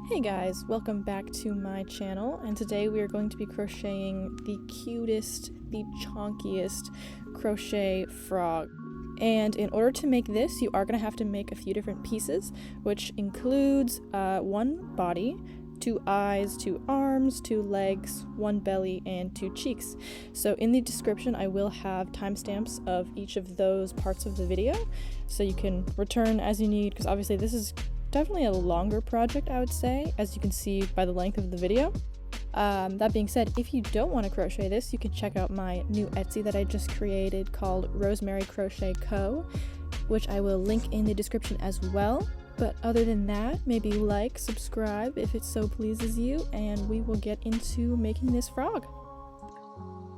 Hey guys, welcome back to my channel, and today we are going to be crocheting the cutest, the chonkiest crochet frog. And in order to make this, you are going to have to make a few different pieces, which includes one body, 2 eyes, 2 arms, 2 legs, 1 belly, and 2 cheeks. So in the description I will have timestamps of each of those parts of the video, so you can return as you need, because obviously this is definitely a longer project, I would say, as you can see by the length of the video. That being said, if you don't want to crochet this, you can check out my new Etsy that I just created called Rosemary Crochet Co., which I will link in the description as well. But other than that, maybe like, subscribe if it so pleases you, and we will get into making this frog.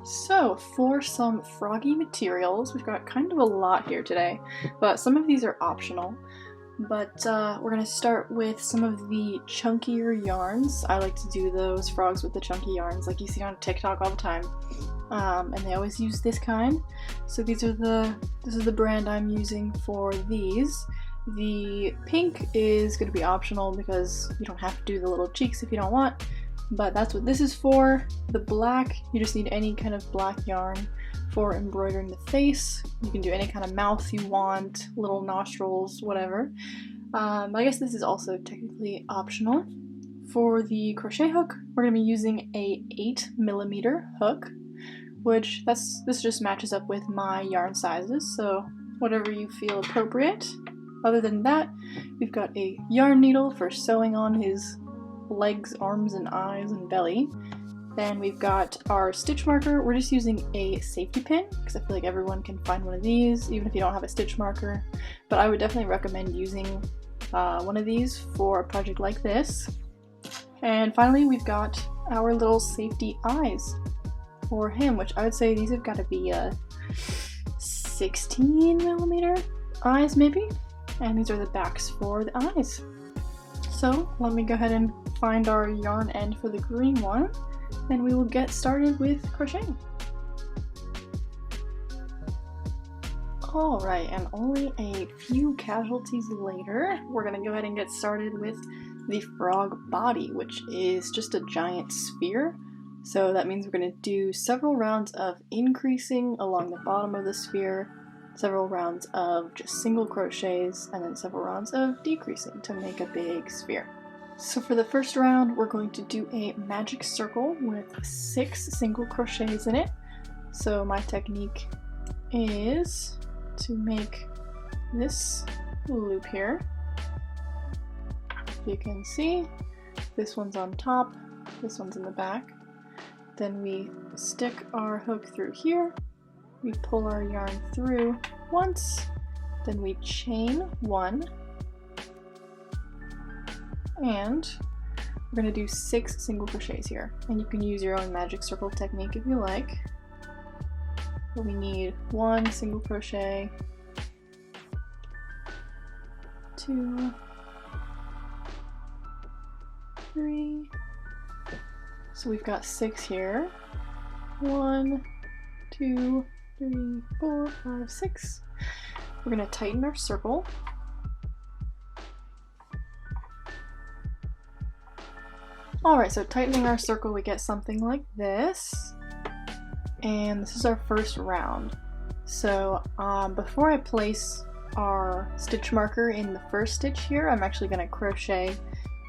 So for some froggy materials, we've got kind of a lot here today, but some of these are optional. But we're going to start with some of the chunkier yarns. I like to do those frogs with the chunky yarns like you see on TikTok all the time. And they always use this kind. So this is the brand I'm using for these. The pink is going to be optional because you don't have to do the little cheeks if you don't want. But that's what this is for. The black, you just need any kind of black yarn for embroidering the face. You can do any kind of mouth you want, little nostrils, whatever. I guess this is also technically optional. For the crochet hook, we're going to be using a 8mm hook, which this just matches up with my yarn sizes, so whatever you feel appropriate. Other than that, we've got a yarn needle for sewing on his legs, arms, and eyes and belly. Then we've got our stitch marker. We're just using a safety pin because I feel like everyone can find one of these even if you don't have a stitch marker, but I would definitely recommend using one of these for a project like this. And finally, we've got our little safety eyes for him, which I would say these have got to be 16mm eyes maybe, and these are the backs for the eyes. So let me go ahead and find our yarn end for the green one, and we will get started with crocheting. Alright, and only a few casualties later, we're going to go ahead and get started with the frog body, which is just a giant sphere. So that means we're going to do several rounds of increasing along the bottom of the sphere, several rounds of just single crochets, and then several rounds of decreasing to make a big sphere. So for the first round, we're going to do a magic circle with 6 single crochets in it. So my technique is to make this loop here. You can see this one's on top, this one's in the back. Then we stick our hook through here, we pull our yarn through once, then we chain 1, and we're going to do 6 single crochets here. And you can use your own magic circle technique if you like. But we need 1 single crochet, 2, 3, so we've got 6 here, 1, 2, 3, 4, 5, 6. We're going to tighten our circle. Alright, so tightening our circle, we get something like this. And this is our first round. So before I place our stitch marker in the first stitch here, I'm actually going to crochet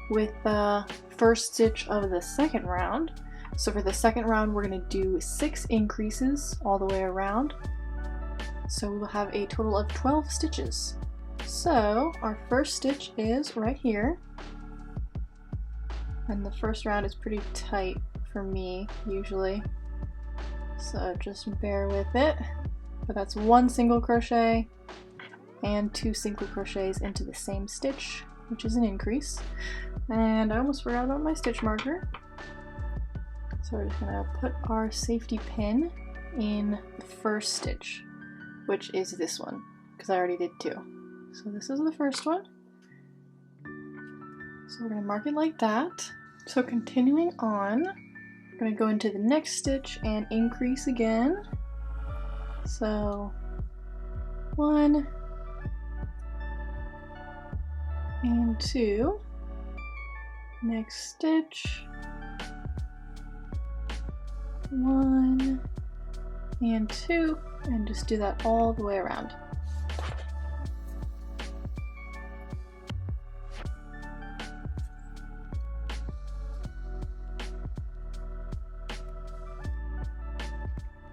with the first stitch of the second round. So for the second round, we're going to do 6 increases all the way around. So we will have a total of 12 stitches. So our first stitch is right here. And the first round is pretty tight for me, usually. So just bear with it. But that's 1 single crochet and 2 single crochets into the same stitch, which is an increase. And I almost forgot about my stitch marker. So we're just gonna put our safety pin in the first stitch, which is this one, because I already did 2. So this is the first one. So we're gonna mark it like that. So continuing on, we're gonna go into the next stitch and increase again. So 1 and 2. next stitch, 1 and 2, and just do that all the way around.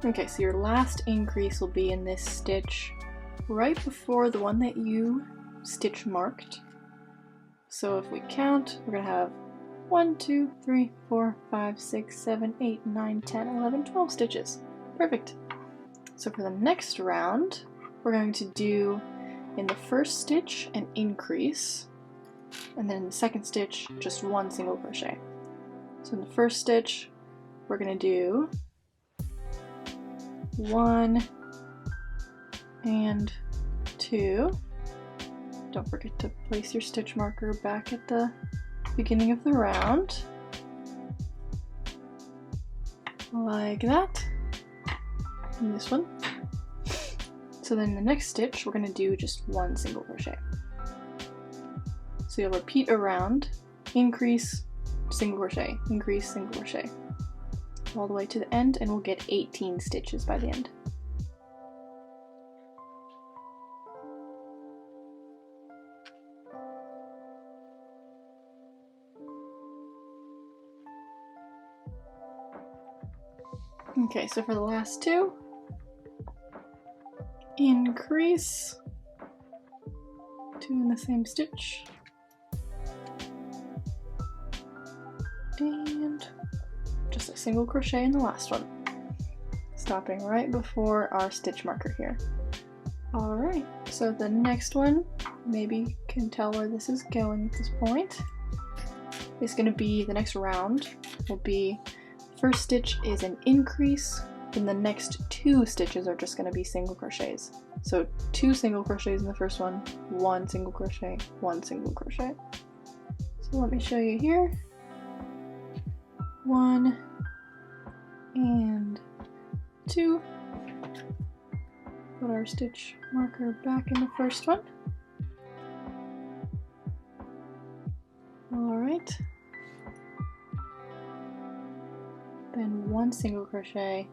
Okay, so your last increase will be in this stitch right before the one that you stitch marked. So if we count, we're going to have 1, 2, 3, 4, 5, 6, 7, 8, 9, 10, 11, 12 stitches. Perfect. So for the next round, we're going to do in the first stitch an increase, and then in the second stitch, just 1 single crochet. So in the first stitch, we're going to do 1 and 2. Don't forget to place your stitch marker back at the beginning of the round, like that, and this one. So then the next stitch, we're going to do just 1 single crochet. So you'll repeat around, increase, single crochet, increase, single crochet, all the way to the end, and we'll get 18 stitches by the end. Okay, so for the last 2, increase, 2 in the same stitch, and just a single crochet in the last one, stopping right before our stitch marker here. Alright, so the next one, maybe you can tell where this is going at this point, is going to be, the next round will be, first stitch is an increase, then the next 2 stitches are just going to be single crochets. So 2 single crochets in the first one, 1 single crochet, 1 single crochet. So let me show you here. 1 and 2. Put our stitch marker back in the first one. Alright. Then 1 single crochet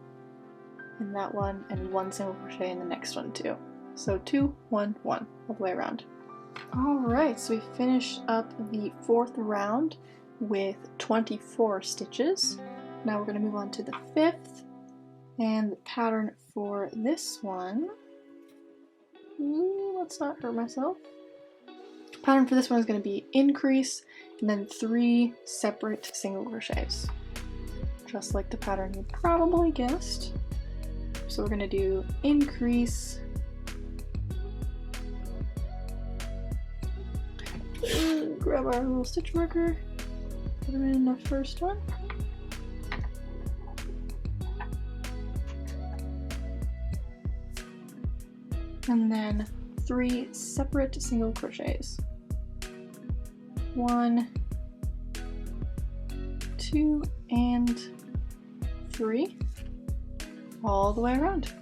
in that one, and 1 single crochet in the next one too. So 2, 1, 1, all the way around. Alright, so we finish up the 4th round with 24 stitches. Now we're going to move on to the 5th, and the pattern for this one, let's not hurt myself. The pattern for this one is going to be increase, and then 3 separate single crochets. Just like the pattern you probably guessed. So we're going to do increase, grab our little stitch marker, put it in the first one, and then 3 separate single crochets. 1, 2, and 3, all the way around.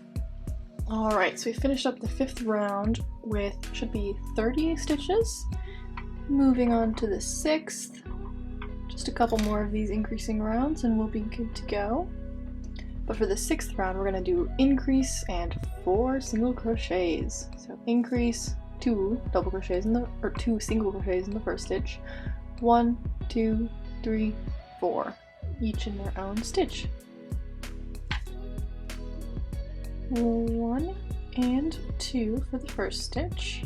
Alright, so we finished up the 5th round with, should be 30 stitches. Moving on to the 6th, just a couple more of these increasing rounds and we'll be good to go. But for the 6th round, we're going to do increase and 4 single crochets. So increase, 2 double crochets in the, or 2 single crochets in the first stitch, 1, 2, 3, 4, each in their own stitch. 1 and 2 for the first stitch,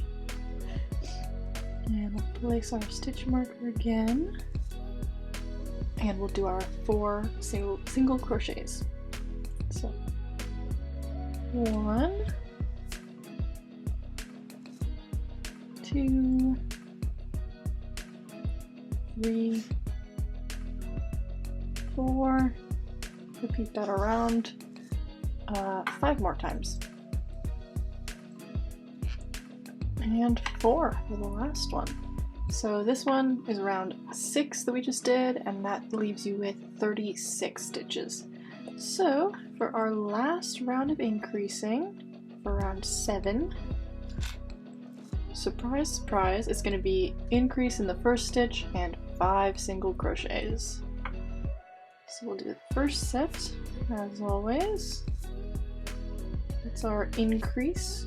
and we'll place our stitch marker again, and we'll do our 4 single crochets. So 1, 2, 3, 4, repeat that around 5 more times, and 4 for the last one. So this one is round 6 that we just did, and that leaves you with 36 stitches. So for our last round of increasing, for round 7, surprise surprise, it's going to be increase in the first stitch and 5 single crochets. So we'll do the first set as always. That's our increase.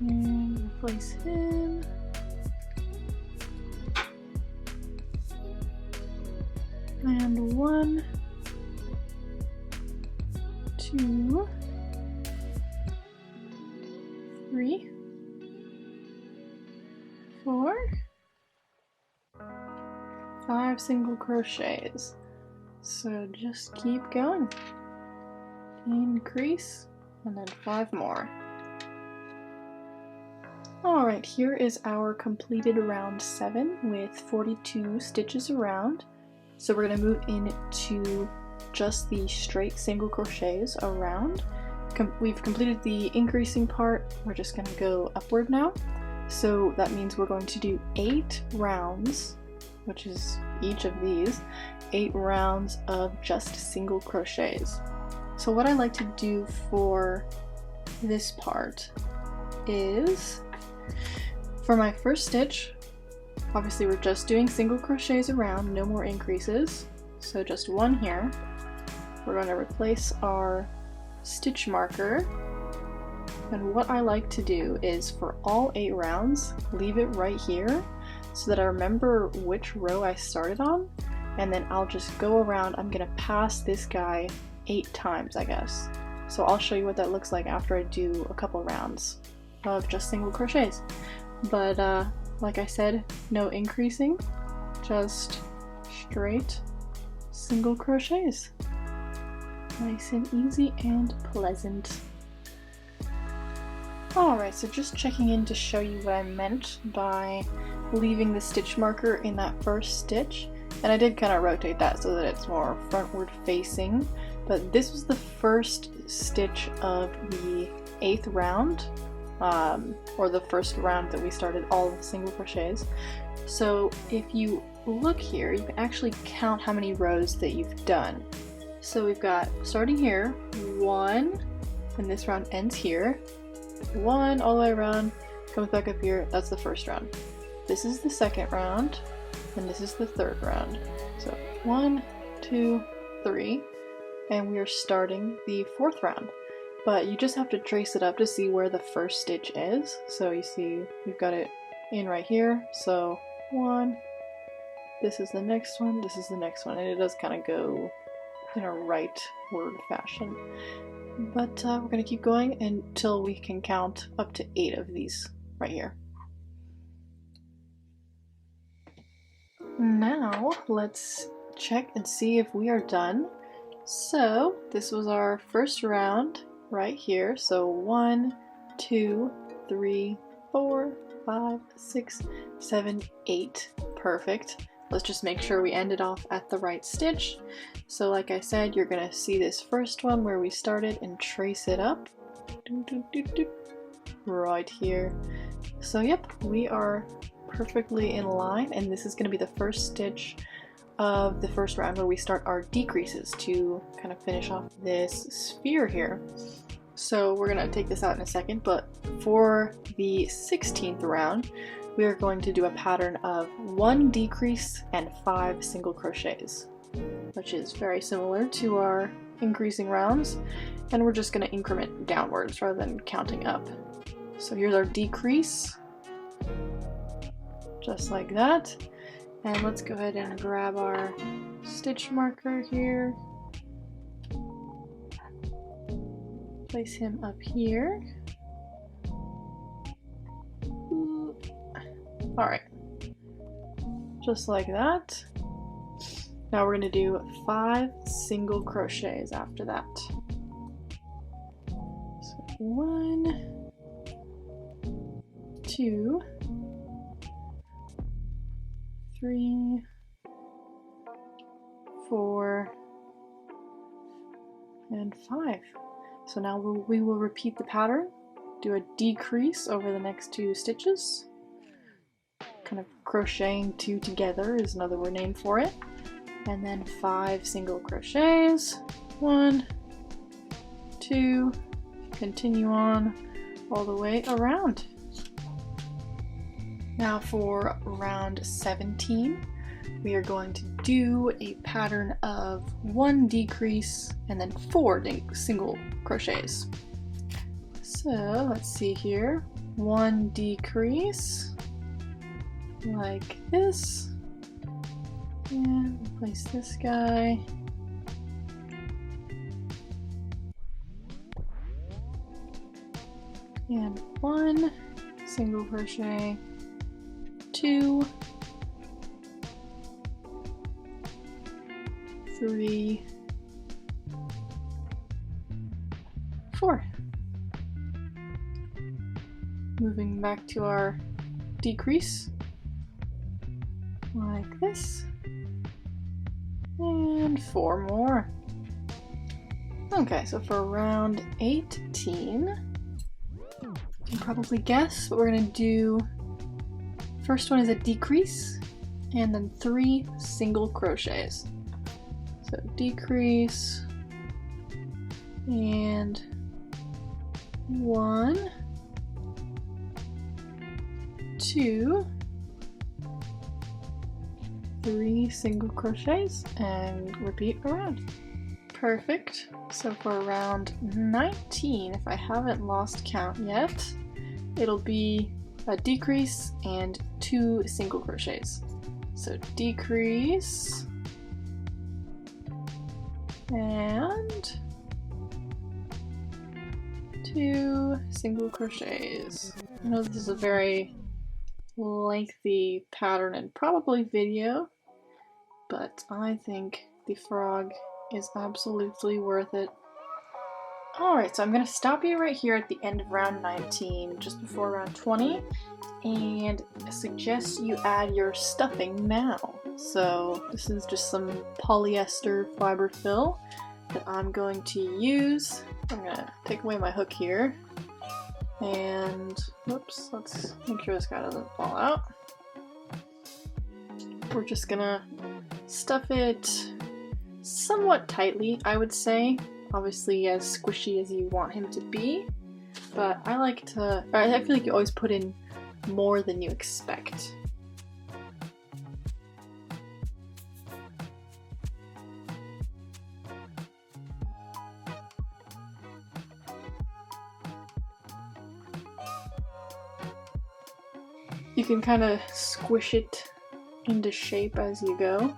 And replace him. And 1, 2, 3, 4, 5 single crochets. So just keep going. Increase, and then 5 more. Alright, here is our completed round 7 with 42 stitches around. So we're going to move into just the straight single crochets around. We've completed the increasing part, we're just going to go upward now. So that means we're going to do 8 rounds, which is each of these, 8 rounds of just single crochets. So what I like to do for this part is, for my first stitch, obviously we're just doing single crochets around, no more increases, so just 1 here. We're going to replace our stitch marker, and what I like to do is for all 8 rounds, leave it right here so that I remember which row I started on, and then I'll just go around. I'm going to pass this guy 8 times, I guess. So I'll show you what that looks like after I do a couple rounds of just single crochets. But like I said, no increasing, just straight single crochets. Nice and easy and pleasant. Alright, so just checking in to show you what I meant by leaving the stitch marker in that first stitch. And I did kind of rotate that so that it's more frontward facing. But this was the first stitch of the 8th round, or the first round that we started all of the single crochets. So if you look here, you can actually count how many rows that you've done. So we've got, starting here, 1, and this round ends here. 1 all the way around, comes back up here, that's the first round. This is the second round, and this is the third round. So 1, 2, 3, and we are starting the 4th round. But you just have to trace it up to see where the first stitch is. So you see we've got it in right here. So 1, this is the next one, this is the next one, and it does kind of go in a rightward fashion. But we're going to keep going until we can count up to 8 of these right here. Now let's check and see if we are done. So this was our first round right here. So 1, 2, 3, 4, 5, 6, 7, 8. Perfect. Let's just make sure we ended off at the right stitch. So like I said, you're gonna see this first one where we started and trace it up. Right here. So yep, we are perfectly in line, and this is gonna be the first stitch of the first round where we start our decreases to kind of finish off this sphere here. So we're gonna take this out in a second, but for the 16th round, we are going to do a pattern of 1 decrease and 5 single crochets, which is very similar to our increasing rounds, and we're just going to increment downwards rather than counting up. So here's our decrease, just like that, and let's go ahead and grab our stitch marker here, place him up here. Alright, just like that. Now we're going to do 5 single crochets after that. So 1, 2, 3, 4, and 5. So now we will repeat the pattern, do a decrease over the next 2 stitches. Kind of crocheting 2 together is another word name for it, and then 5 single crochets, 1, 2, continue on all the way around. Now for round 17, we are going to do a pattern of 1 decrease and then 4 single crochets. So let's see here, 1 decrease like this, and place this guy, and 1 single crochet, 2, 3, 4. Moving back to our decrease like this, and 4 more. Okay, so for round 18, you can probably guess what we're gonna do. First one is a decrease, and then 3 single crochets. So decrease, and 1, 2, 3 single crochets, and repeat around. Perfect. So for round 19, if I haven't lost count yet, it'll be a decrease and 2 single crochets. So decrease and 2 single crochets. I know this is a very lengthy pattern and probably video, but I think the frog is absolutely worth it. Alright, so I'm going to stop you right here at the end of round 19, just before round 20, and suggest you add your stuffing now. So this is just some polyester fiber fill that I'm going to use. I'm going to take away my hook here, and whoops, let's make sure this guy doesn't fall out. We're just going to stuff it somewhat tightly, I would say. Obviously as squishy as you want him to be, but I feel like you always put in more than you expect. You can kind of squish it into shape as you go,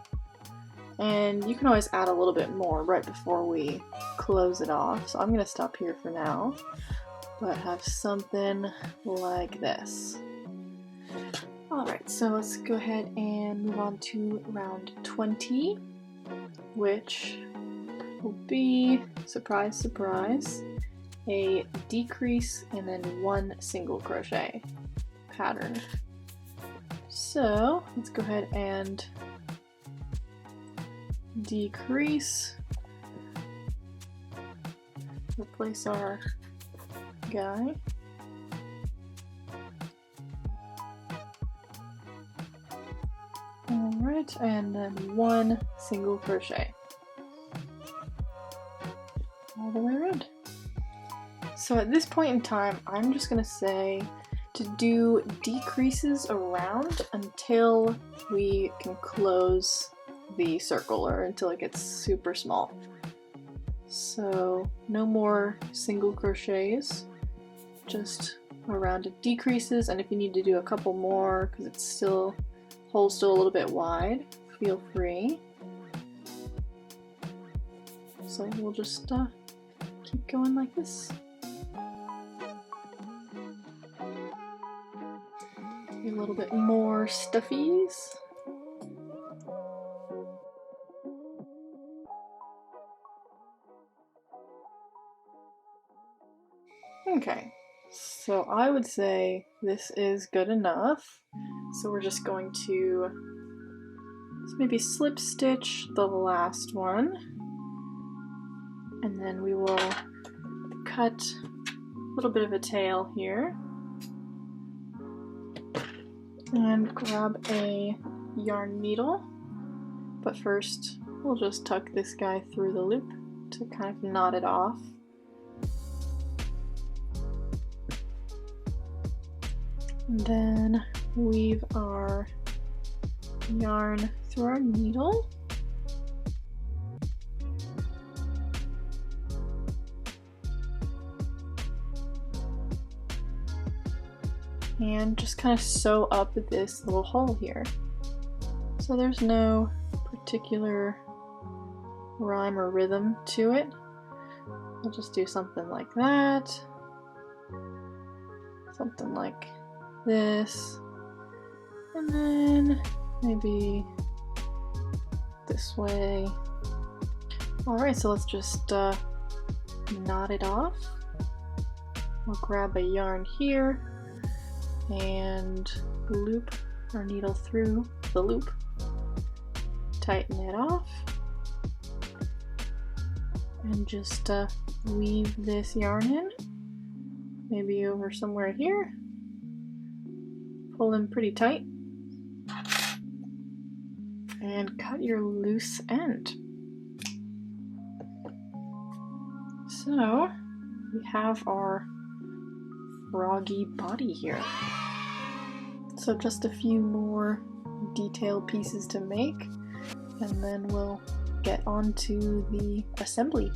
and you can always add a little bit more right before we close it off. So I'm going to stop here for now, but have something like this. Alright, so let's go ahead and move on to round 20, which will be, surprise, surprise, a decrease and then 1 single crochet pattern. So let's go ahead and decrease, replace our guy, alright, and then 1 single crochet all the way around. So at this point in time, I'm just going to say to do decreases around until we can close the circle, or until it gets super small. So no more single crochets, just around it decreases, and if you need to do a couple more because it's still hole's still a little bit wide, feel free. So we'll just keep going like this. A little bit more stuffies. Okay, so I would say this is good enough. So we're just going to maybe slip stitch the last one, and then we will cut a little bit of a tail here and grab a yarn needle. But first we'll just tuck this guy through the loop to kind of knot it off. And then weave our yarn through our needle. And just kind of sew up this little hole here. So there's no particular rhyme or rhythm to it. I'll just do something like that. Something like this. And then maybe this way. Alright, so let's just knot it off. We'll grab a yarn here and loop our needle through the loop. Tighten it off. And just weave this yarn in. Maybe over somewhere here. Pull in pretty tight. And cut your loose end. So we have our froggy body here. So just a few more detail pieces to make, and then we'll get on to the assembly.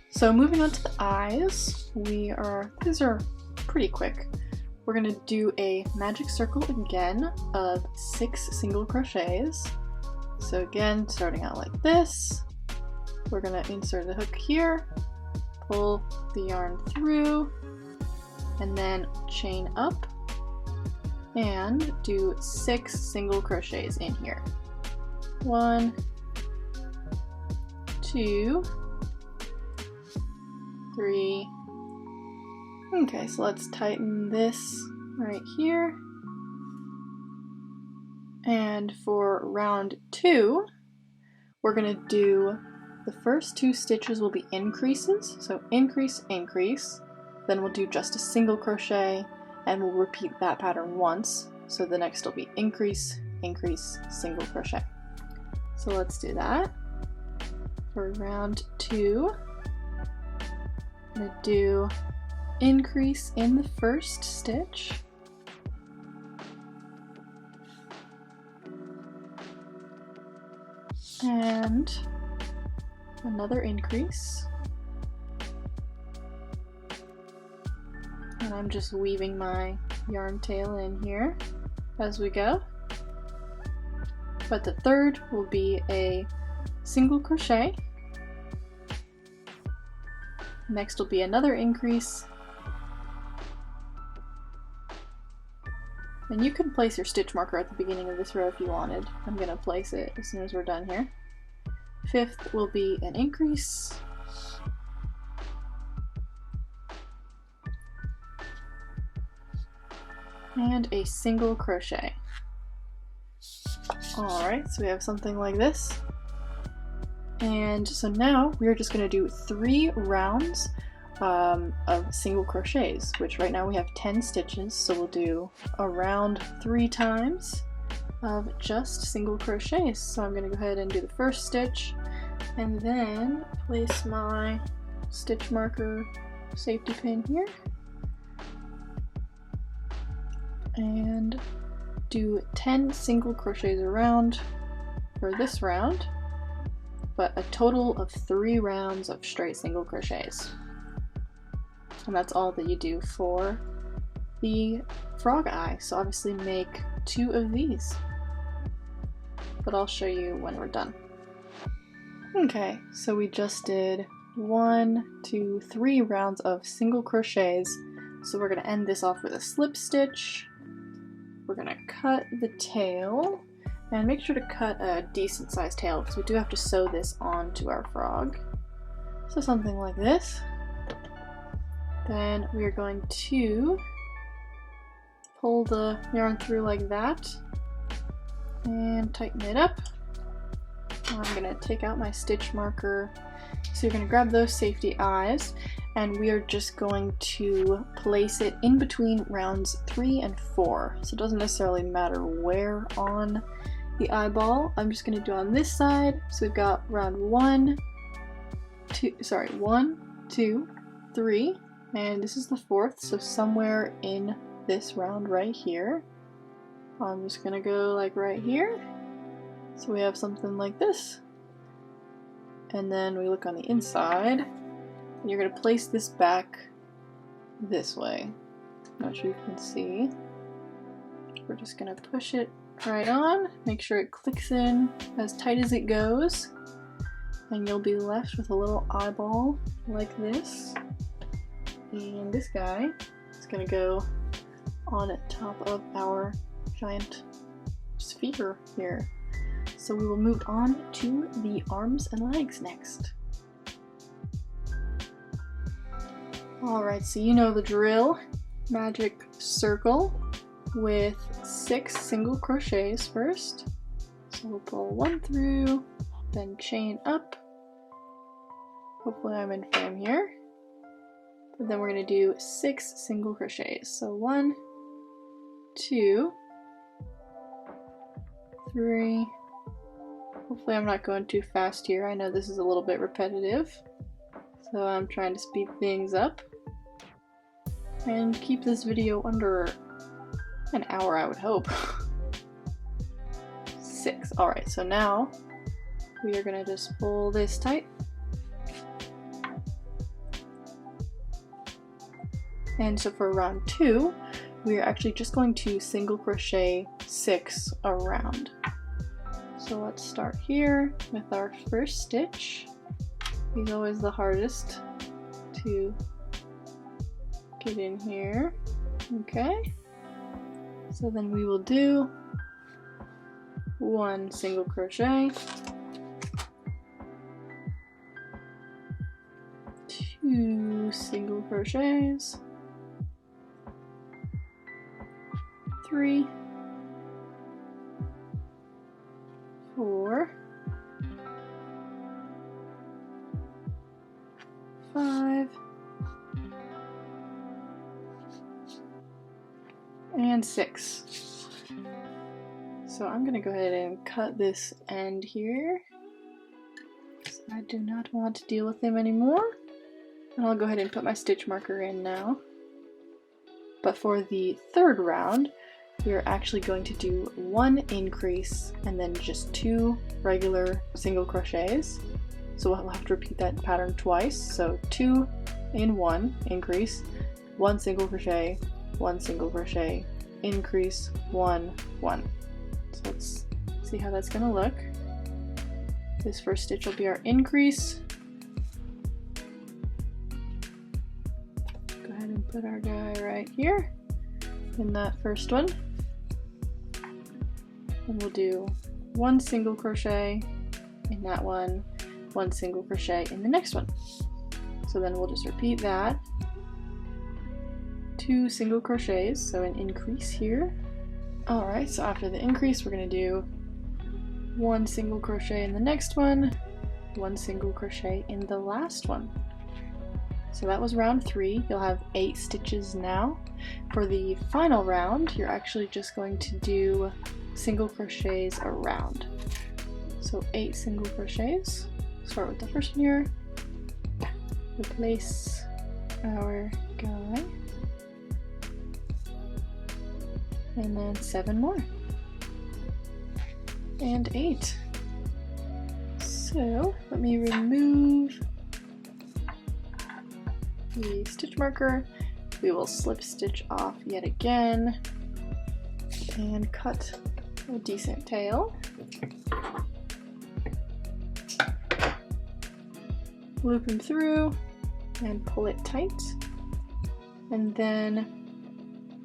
So moving on to the eyes, these are pretty quick. We're gonna do a magic circle again of 6 single crochets. So again, starting out like this, we're gonna insert the hook here, pull the yarn through, and then chain up and do 6 single crochets in here. 1, 2, 3. Okay, so let's tighten this right here. And for round 2, we're gonna do the first 2 stitches will be increases, so increase, increase. Then we'll do just a single crochet, and we'll repeat that pattern once. So the next will be increase, increase, single crochet. So let's do that. For round 2, I'm gonna do increase in the first stitch. And another increase. And I'm just weaving my yarn tail in here as we go. But the third will be a single crochet. Next will be another increase. And you can place your stitch marker at the beginning of this row if you wanted. I'm going to place it as soon as we're done here. Fifth will be an increase. And a single crochet. Alright, so we have something like this. And so now we're just going to do 3 rounds of single crochets, which right now we have 10 stitches, so we'll do a round 3 times of just single crochets. So I'm going to go ahead and do the first stitch and then place my stitch marker safety pin here and do 10 single crochets around for this round, but a total of 3 rounds of straight single crochets. And that's all that you do for the frog eye. So obviously make 2 of these, but I'll show you when we're done. Okay, so we just did 1, 2, 3 rounds of single crochets. So we're going to end this off with a slip stitch. We're going to cut the tail and make sure to cut a decent sized tail because we do have to sew this onto our frog. So something like this. Then we are going to pull the yarn through like that and tighten it up. I'm going to take out my stitch marker. So you're going to grab those safety eyes and we are just going to place it in between rounds 3 and 4. So it doesn't necessarily matter where on the eyeball. I'm just going to do on this side. So we've got round 1, 2, 3, And this is the fourth, so somewhere in this round right here. I'm just gonna go like right here. So we have something like this. And then we look on the inside, and you're gonna place this back this way. Not sure you can see. We're just gonna push it right on, make sure it clicks in as tight as it goes, and you'll be left with a little eyeball like this. And this guy is gonna go on top of our giant sphere here. So we will move on to the arms and legs next. Alright, so you know the drill. Magic circle with 6 single crochets first. So we'll pull 1 through, then chain up. Hopefully I'm in frame here. And then we're going to do 6 single crochets. So 1, 2, 3. Hopefully I'm not going too fast here. I know this is a little bit repetitive, so I'm trying to speed things up and keep this video under an hour, I would hope. 6. Alright, so now we are going to just pull this tight. And so for round 2, we are actually just going to single crochet 6 around. So let's start here with our first stitch. He's always the hardest to get in here. Okay. So then we will do 1 single crochet, 2 single crochets, 3, 4, 5, and 6. So I'm gonna go ahead and cut this end here. I do not want to deal with him anymore. And I'll go ahead and put my stitch marker in now. But for the third round, we are actually going to do 1 increase and then just 2 regular single crochets. So we'll have to repeat that pattern twice. So 2 in 1 increase, 1 single crochet, 1 single crochet, increase, 1, 1. So let's see how that's gonna look. This first stitch will be our increase. Go ahead and put our guy right here in that first one. And we'll do 1 single crochet in that one, 1 single crochet in the next one. So then we'll just repeat that. 2 single crochets, so an increase here. Alright, so after the increase we're going to do 1 single crochet in the next one, 1 single crochet in the last one. So that was round 3. You'll have 8 stitches now. For the final round, you're actually just going to do single crochets around. So 8 single crochets. Start with the first one here. Replace our guy. And then 7 more. And 8. So let me remove the stitch marker. We will slip stitch off yet again and cut a decent tail. Loop him through and pull it tight. And then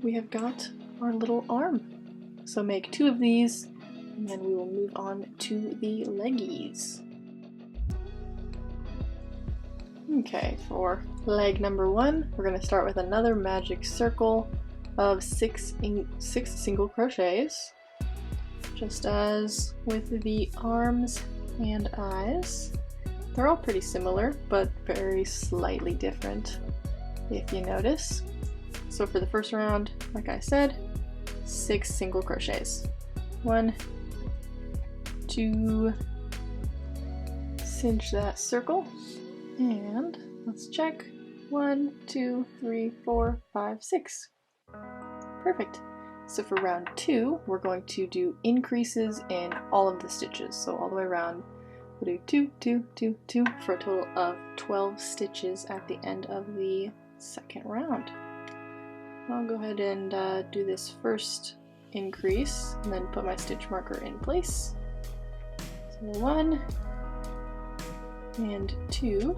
we have got our little arm. So make 2 of these and then we will move on to the leggies. Okay, for leg number 1, we're going to start with another magic circle of 6 single crochets, just as with the arms and eyes. They're all pretty similar, but very slightly different, if you notice. So for the first round, like I said, 6 single crochets. 1, 2, cinch that circle, and let's check. 1, 2, 3, 4, 5, 6. Perfect. So for round 2, we're going to do increases in all of the stitches. So all the way around, we'll do 2, 2, 2, 2 for a total of 12 stitches at the end of the second round. I'll go ahead and do this first increase and then put my stitch marker in place. So 1 and 2.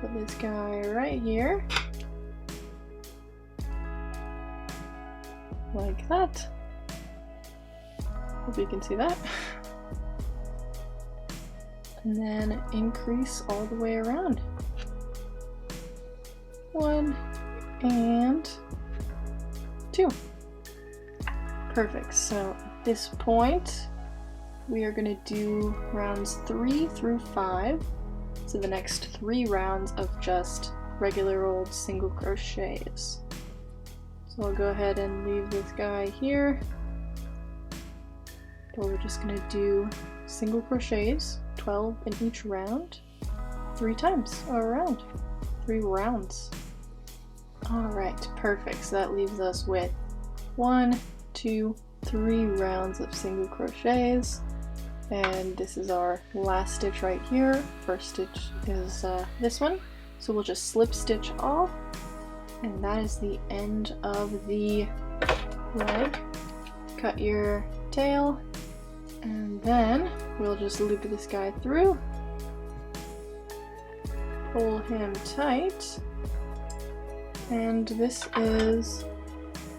Put this guy right here. Like that. Hope you can see that. And then increase all the way around. 1 and 2. Perfect. So at this point, we are going to do rounds 3 through 5. So the next 3 rounds of just regular old single crochets. So I'll go ahead and leave this guy here. But we're just going to do single crochets, 12 in each round, 3 times around, 3 rounds. Alright, perfect. So that leaves us with 1, 2, 3 rounds of single crochets. And this is our last stitch right here. First stitch is this one. So we'll just slip stitch off. And that is the end of the leg. Cut your tail. And then we'll just loop this guy through. Pull him tight. And this is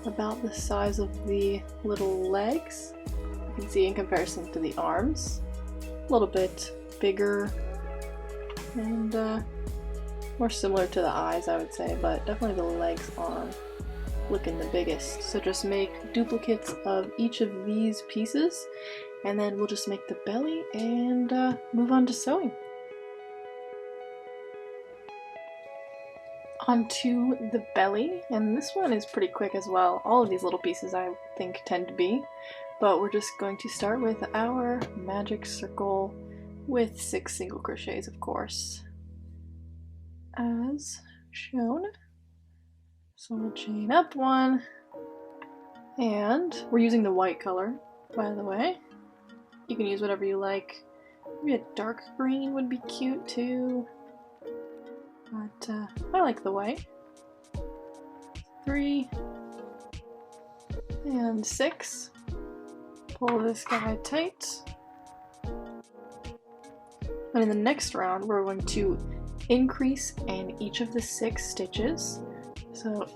about the size of the little legs. You can see in comparison to the arms, a little bit bigger and more similar to the eyes, I would say, but definitely the legs are looking the biggest. So just make duplicates of each of these pieces, and then we'll just make the belly and move on to sewing. Onto the belly, and this one is pretty quick as well. All of these little pieces I think tend to be. But we're just going to start with our magic circle with 6 single crochets, of course, as shown. So we'll chain up 1, and we're using the white color, by the way. You can use whatever you like. Maybe a dark green would be cute too, but I like the white. 3 and 6. Pull this guy tight. And in the next round, we're going to increase in each of the 6 stitches. So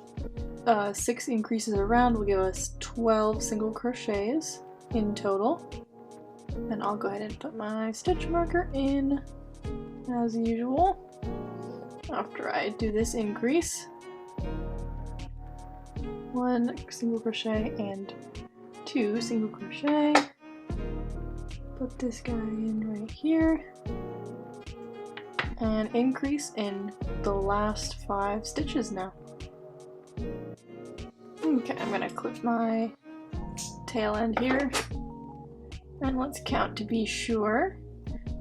6 increases around will give us 12 single crochets in total. And I'll go ahead and put my stitch marker in as usual. After I do this increase, 1 single crochet and 2 single crochet. Put this guy in right here and increase in the last 5 stitches now. Okay, I'm gonna clip my tail end here and let's count to be sure.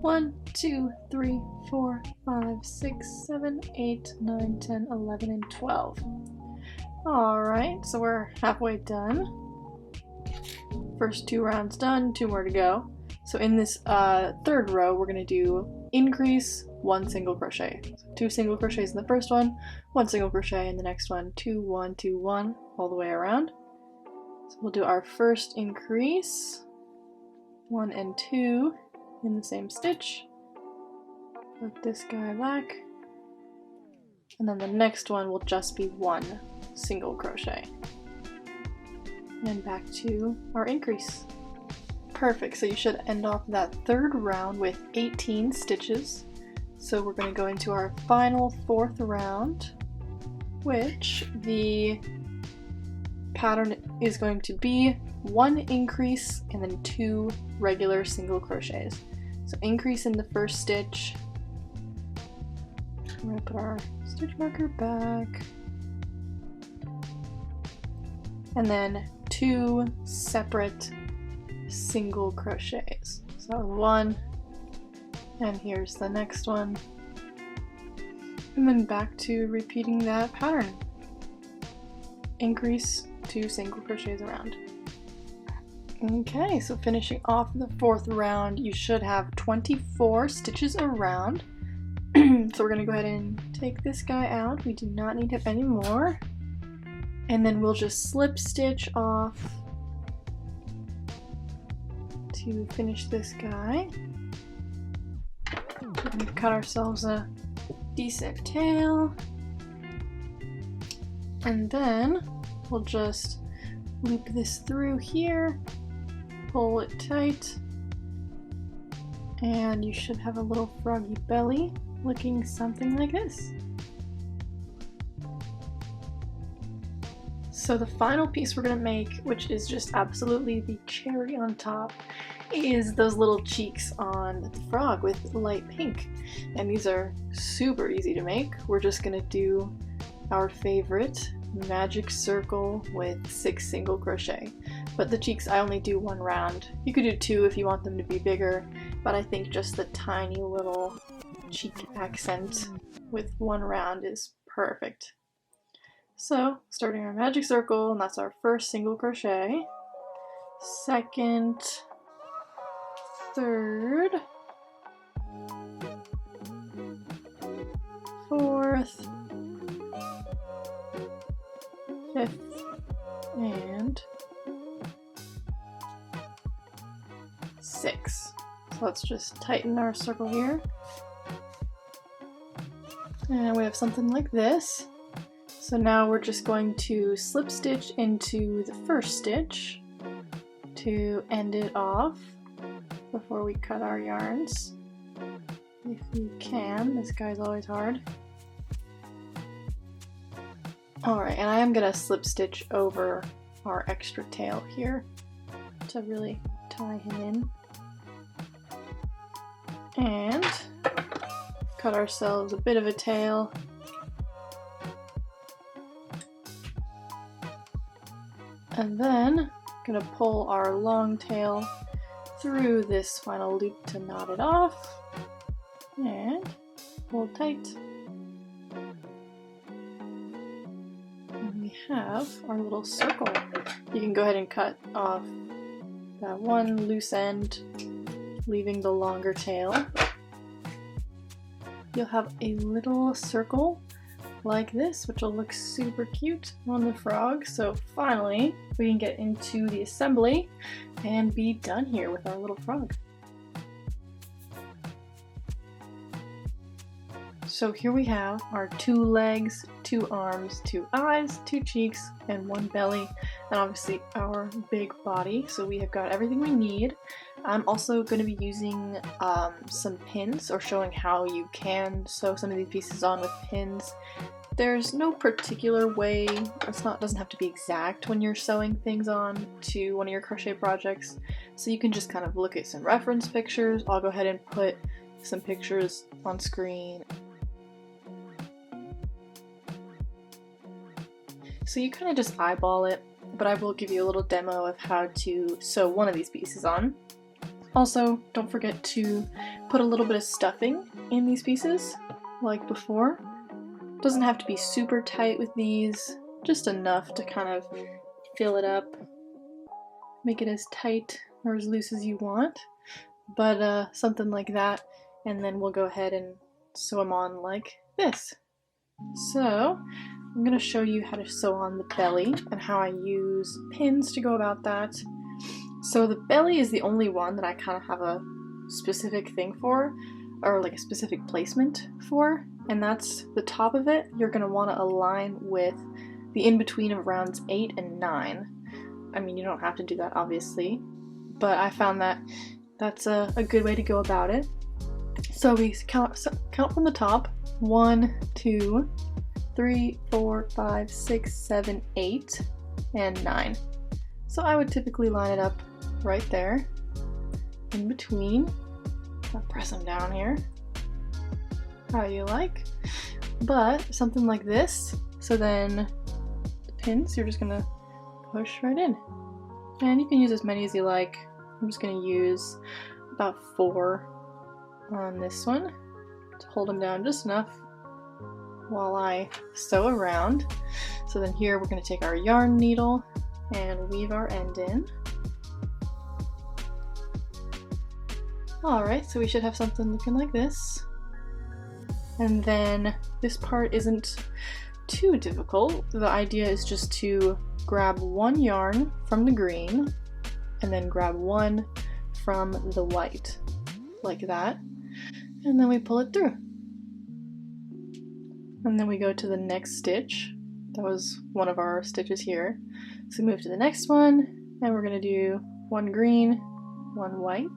1, 2, 3, 4, 5, 6, 7, 8, 9, 10, 11, and 12. Alright, so we're halfway done. First 2 rounds done, 2 more to go. So in this third row, we're going to do increase, 1 single crochet. So 2 single crochets in the first one, 1 single crochet in the next one, 2, 1, 2, 1, all the way around. So we'll do our first increase, 1 and 2 in the same stitch. Put this guy back. And then the next one will just be 1 single crochet. And back to our increase. Perfect, so you should end off that third round with 18 stitches. So we're going to go into our final 4th round, which the pattern is going to be 1 increase and then 2 regular single crochets. So increase in the first stitch. We're going to put our stitch marker back. And then 2 separate single crochets. So 1, and here's the next one. And then back to repeating that pattern. Increase 2 single crochets around. Okay, so finishing off the 4th round, you should have 24 stitches around. So we're gonna go ahead and take this guy out. We do not need him anymore. And then we'll just slip stitch off to finish this guy. We're gonna cut ourselves a decent tail. And then we'll just loop this through here, pull it tight, and you should have a little froggy belly looking something like this. So the final piece we're gonna make, which is just absolutely the cherry on top, is those little cheeks on the frog with light pink. And these are super easy to make. We're just gonna do our favorite magic circle with 6 single crochet. But the cheeks, I only do 1 round. You could do 2 if you want them to be bigger, but I think just the tiny little cheek accent with 1 round is perfect. So, starting our magic circle, and that's our first single crochet, second, third, fourth, fifth, and 6. So let's just tighten our circle here. And we have something like this. So now we're just going to slip stitch into the first stitch to end it off before we cut our yarns. If you can, this guy's always hard. Alright, and I am going to slip stitch over our extra tail here to really tie him in. And cut ourselves a bit of a tail. And then gonna pull our long tail through this final loop to knot it off and pull tight. And we have our little circle. You can go ahead and cut off that one loose end, leaving the longer tail. You'll have a little circle like this, which will look super cute on the frog. So finally, we can get into the assembly and be done here with our little frog. So here we have our 2 legs, 2 arms, 2 eyes, 2 cheeks, and 1 belly, and obviously our big body. So we have got everything we need. I'm also going to be using some pins, or showing how you can sew some of these pieces on with pins. There's no particular way, doesn't have to be exact when you're sewing things on to one of your crochet projects, so you can just kind of look at some reference pictures. I'll go ahead and put some pictures on screen. So you kind of just eyeball it, but I will give you a little demo of how to sew one of these pieces on. Also, don't forget to put a little bit of stuffing in these pieces, like before. Doesn't have to be super tight with these, just enough to kind of fill it up, make it as tight or as loose as you want, but something like that, and then we'll go ahead and sew them on like this. So I'm going to show you how to sew on the belly and how I use pins to go about that. So the belly is the only one that I kind of have a specific thing for, or like a specific placement for, and that's the top of it. You're going to want to align with the in-between of rounds 8 and 9. I mean, you don't have to do that obviously, but I found that that's a good way to go about it. So we count from the top. 1, 2, 3, 4, 5, 6, 7, 8, and 9. So I would typically line it up right there in between. I'll press them down here how you like, but something like this. So then the pins, you're just gonna push right in, and you can use as many as you like. I'm just gonna use about 4 on this one to hold them down just enough. while I sew around. So then here we're going to take our yarn needle and weave our end in. Alright, so we should have something looking like this. And then this part isn't too difficult. The idea is just to grab one yarn from the green and then grab one from the white, like that. And then we pull it through. And then we go to the next stitch. That was one of our stitches here. So we move to the next one, and we're going to do one green, one white.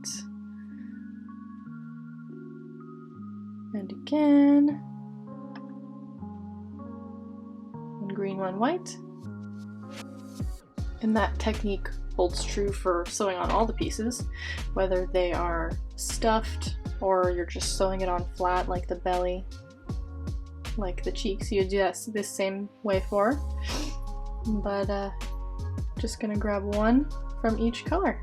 And again, one green, one white. And that technique holds true for sewing on all the pieces, whether they are stuffed or you're just sewing it on flat like the belly, like the cheeks. You do that this same way for, but just gonna grab one from each color.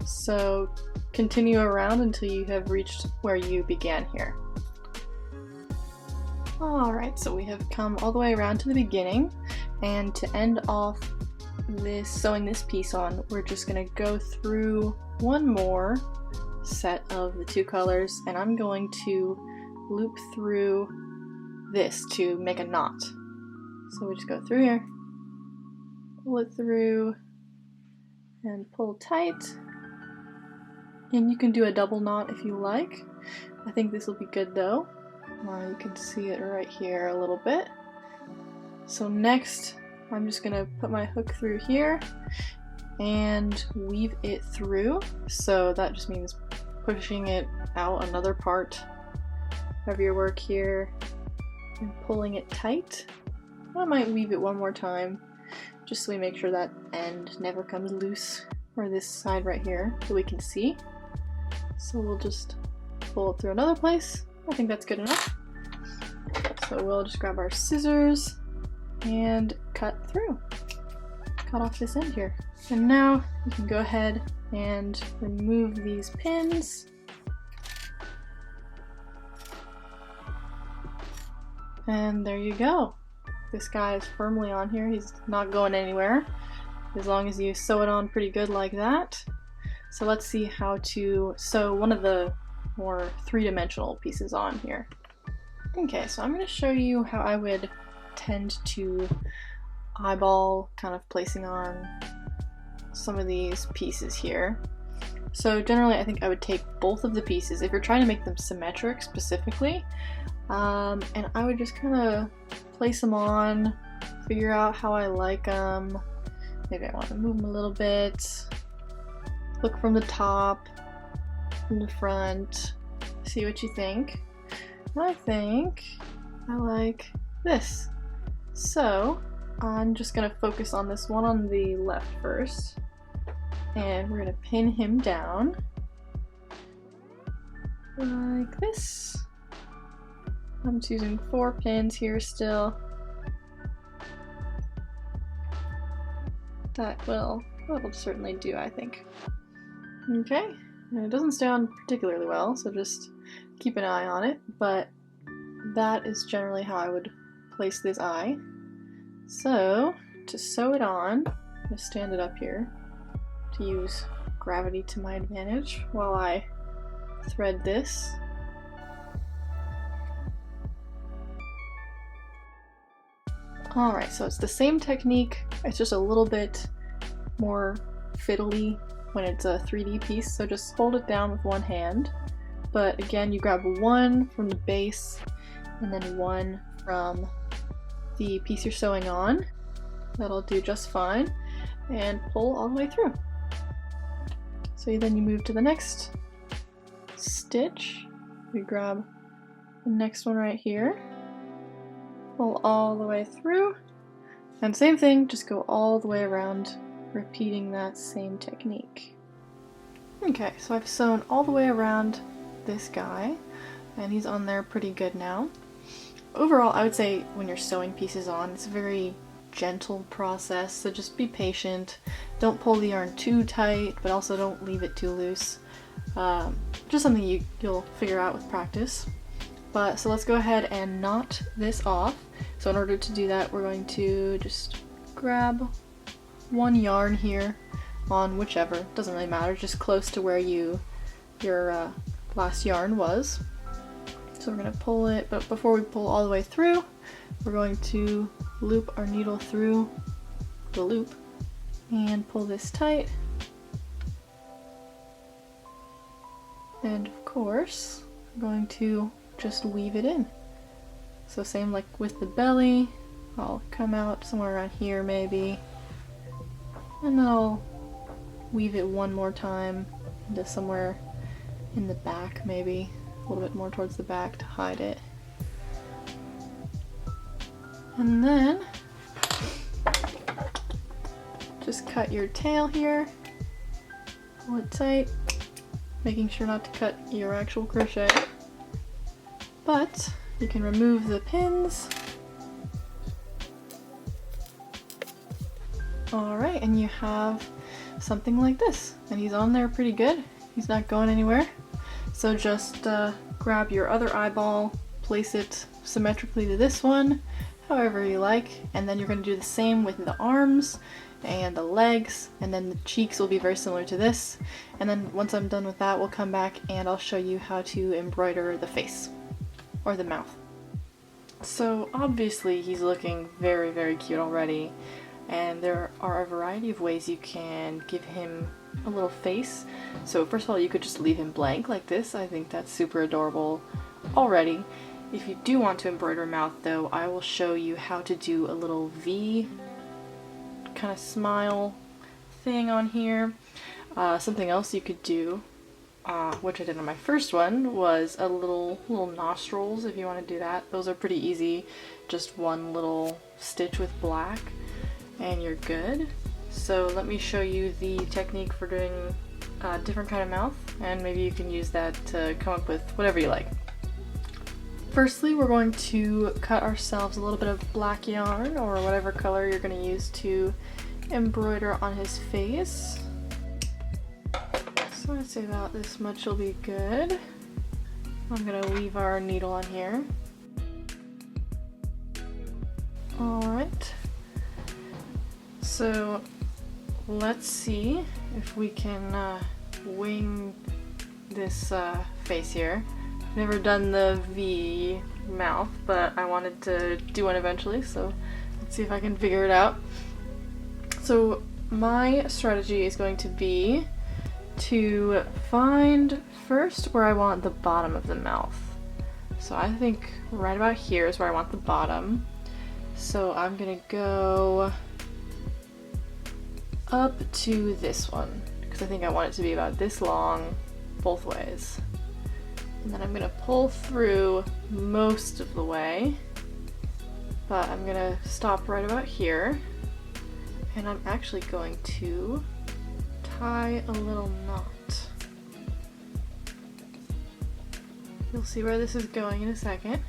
So continue around until you have reached where you began here. Alright, so we have come all the way around to the beginning, and to end off this sewing this piece on, we're just gonna go through one more set of the two colors, and I'm going to loop through this to make a knot. So we just go through here, pull it through, and pull tight. And you can do a double knot if you like. I think this will be good though. You can see it right here a little bit. So next, I'm just gonna put my hook through here and weave it through. So that just means pushing it out another part of your work here and pulling it tight. I might weave it one more time just so we make sure that end never comes loose, or this side right here, so we can see. So we'll just pull it through another place. I think that's good enough. So we'll just grab our scissors and cut through. Cut off this end here. And now you can go ahead and remove these pins. And there you go. This guy is firmly on here. He's not going anywhere as long as you sew it on pretty good like that. So let's see how to sew one of the more three-dimensional pieces on here. Okay, so I'm going to show you how I would tend to eyeball kind of placing on some of these pieces here. So generally I think I would take both of the pieces if you're trying to make them symmetric specifically, and I would just kind of place them on, figure out how I like them. Maybe I want to move them a little bit, look from the top, from the front, see what you think. I think I like this. So I'm just going to focus on this one on the left first, and we're going to pin him down like this. I'm just using 4 pins here still. That'll certainly do, I think. Okay, and it doesn't stay on particularly well, so just keep an eye on it, but that is generally how I would place this eye. So, to sew it on, I'm going to stand it up here to use gravity to my advantage while I thread this. Alright, so it's the same technique, it's just a little bit more fiddly when it's a 3D piece, so just hold it down with one hand. But again, you grab one from the base and then one from the piece you're sewing on. That'll do just fine, and pull all the way through. So then you move to the next stitch. We grab the next one right here, pull all the way through, and same thing, just go all the way around, repeating that same technique. Okay, so I've sewn all the way around this guy, and he's on there pretty good now. Overall, I would say when you're sewing pieces on, it's a very gentle process, so just be patient. Don't pull the yarn too tight, but also don't leave it too loose. Just something you'll figure out with practice. But so let's go ahead and knot this off. So in order to do that, we're going to just grab one yarn here on whichever, doesn't really matter, just close to where your last yarn was. So we're going to pull it, but before we pull all the way through, we're going to loop our needle through the loop and pull this tight. And of course, I'm going to just weave it in. So same like with the belly, I'll come out somewhere around here maybe, and then I'll weave it one more time into somewhere in the back, maybe a little bit more towards the back to hide it. And then just cut your tail here, pull it tight, making sure not to cut your actual crochet. But you can remove the pins. Alright, and you have something like this. And he's on there pretty good. He's not going anywhere. So just grab your other eyeball, place it symmetrically to this one, however you like, and then you're going to do the same with the arms and the legs, and then the cheeks will be very similar to this. And then once I'm done with that, we'll come back and I'll show you how to embroider the face or the mouth. So obviously he's looking very, very cute already, and there are a variety of ways you can give him a little face. So first of all, you could just leave him blank like this. I think that's super adorable already. If you do want to embroider a mouth though, I will show you how to do a little V kind of smile thing on here. Something else you could do, which I did on my first one, was a little nostrils if you want to do that. Those are pretty easy, just one little stitch with black and you're good. So let me show you the technique for doing a different kind of mouth, and maybe you can use that to come up with whatever you like. Firstly, we're going to cut ourselves a little bit of black yarn or whatever color you're going to use to embroider on his face. So I'd say about this much will be good. I'm going to leave our needle on here. Alright, so let's see if we can wing this face here. I've never done the V mouth, but I wanted to do one eventually, so let's see if I can figure it out. So my strategy is going to be to find first where I want the bottom of the mouth. So I think right about here is where I want the bottom. So I'm gonna go up to this one, because I think I want it to be about this long both ways. And then I'm gonna pull through most of the way, but I'm gonna stop right about here, and I'm actually going to tie a little knot. You'll see where this is going in a second.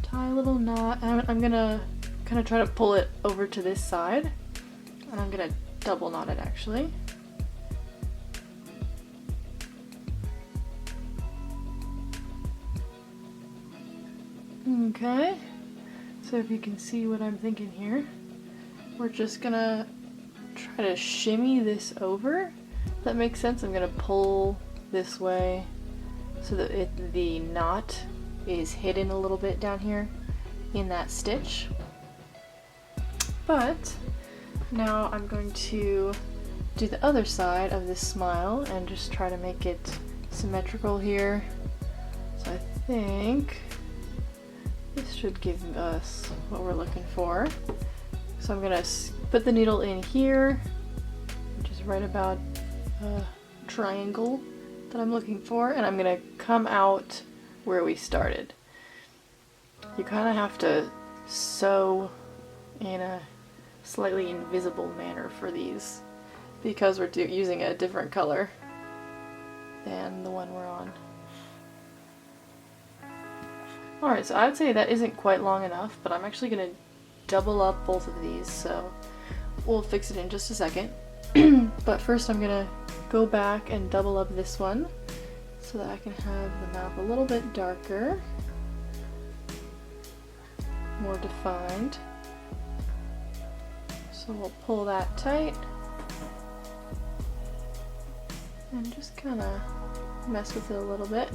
Tie a little knot, and I'm gonna kind of try to pull it over to this side, and I'm gonna double knot it actually. Okay, so if you can see what I'm thinking here, we're just gonna try to shimmy this over. If that makes sense. I'm gonna pull this way so that the knot is hidden a little bit down here in that stitch. But now I'm going to do the other side of this smile and just try to make it symmetrical here. So I think this should give us what we're looking for. So I'm gonna put the needle in here, which is right about a triangle that I'm looking for, and I'm gonna come out where we started. You kind of have to sew in a slightly invisible manner for these, because we're using a different color than the one we're on. Alright, so I'd say that isn't quite long enough, but I'm actually going to double up both of these, so we'll fix it in just a second. But first I'm going to go back and double up this one, so that I can have the mouth a little bit darker, more defined. So we'll pull that tight and just kind of mess with it a little bit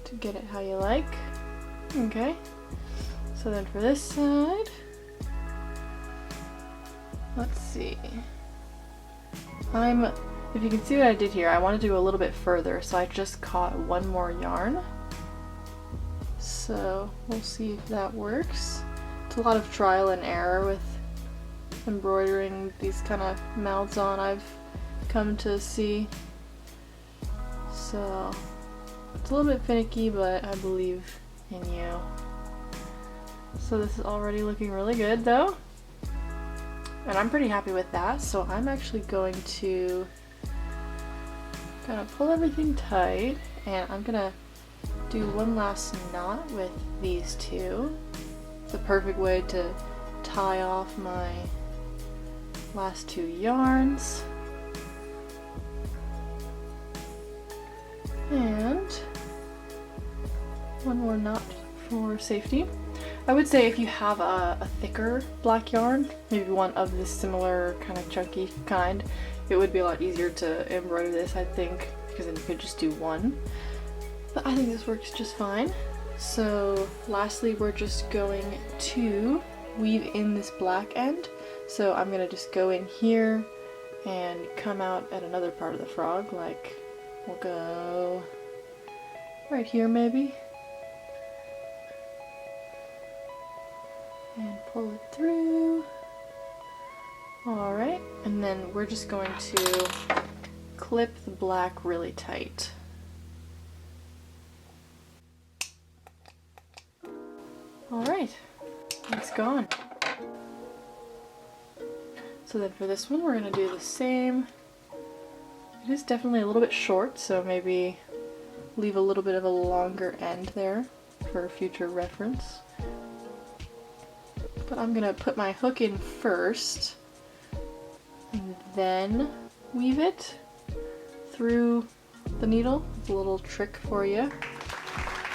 to get it how you like. Okay, so then for this side, let's see. If you can see what I did here, I wanted to go a little bit further, so I just caught one more yarn. So we'll see if that works. It's a lot of trial and error with embroidering these kind of mouths on, I've come to see. So it's a little bit finicky, but I believe in you. So this is already looking really good though. And I'm pretty happy with that, so I'm actually going to kind of pull everything tight, and I'm gonna do one last knot with these two. It's the perfect way to tie off my last two yarns. And one more knot for safety. I would say if you have a thicker black yarn, maybe one of this similar kind of chunky kind, it would be a lot easier to embroider this, I think, because then you could just do one. But I think this works just fine. So lastly, we're just going to weave in this black end. So I'm gonna just go in here and come out at another part of the frog, like we'll go right here maybe. And pull it through. Alright, and then we're just going to clip the black really tight. Alright, it's gone. So then for this one, we're going to do the same. It is definitely a little bit short, so maybe leave a little bit of a longer end there for future reference. But I'm gonna put my hook in first and then weave it through the needle. It's a little trick for you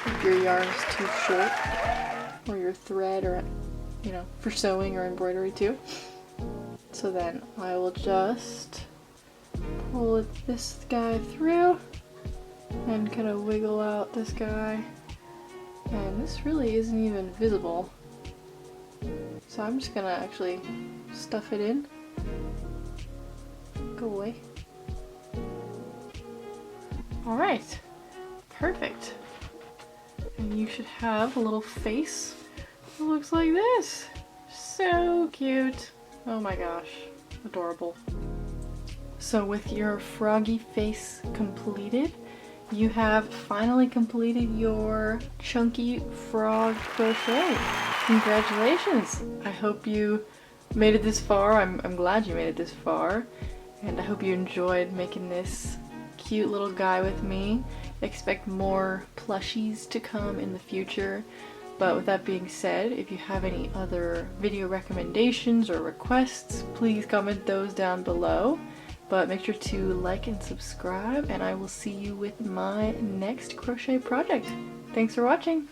if your yarn is too short, or your thread, or for sewing or embroidery too. So then I will just pull this guy through and kind of wiggle out this guy, and this really isn't even visible. So I'm just gonna actually stuff it in. Go away. Alright, perfect. And you should have a little face that looks like this. So cute. Oh my gosh, adorable. So with your froggy face completed, you have finally completed your chunky frog crochet. Congratulations! I hope you made it this far. I'm glad you made it this far, and I hope you enjoyed making this cute little guy with me. Expect more plushies to come in the future. But with that being said, if you have any other video recommendations or requests, please comment those down below. But make sure to like and subscribe, and I will see you with my next crochet project. Thanks for watching!